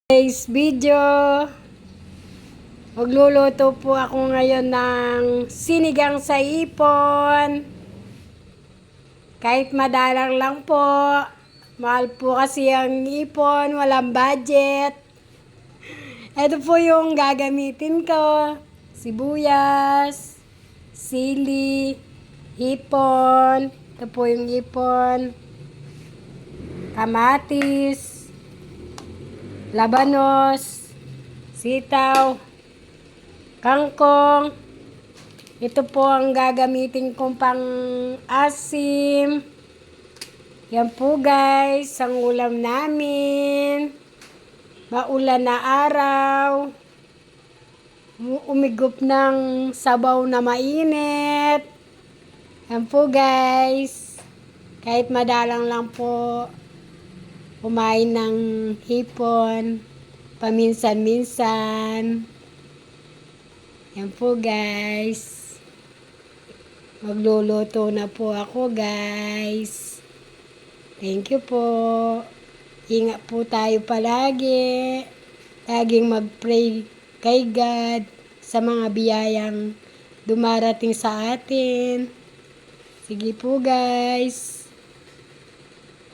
Today's video, magluluto po ako ngayon ng sinigang sa ipon. Kahit madalang lang po, mahal po kasi ang ipon, walang budget. Ito po yung gagamitin ko: sibuyas, sili, ipon. Ito po yung ipon, kamatis, labanos, sitaw, kangkong. Ito po ang gagamitin kong pang-asim. Yan po guys, ang ulam namin. Maulan na araw. Umigop ng sabaw na mainit. Yan po guys. Kahit madalang lang po kumain ng hipon, paminsan-minsan. Yan po guys. Magluluto na po ako guys. Thank you po. Ingat po tayo palagi. Laging mag-pray kay God sa mga biyayang dumarating sa atin. Sige po guys.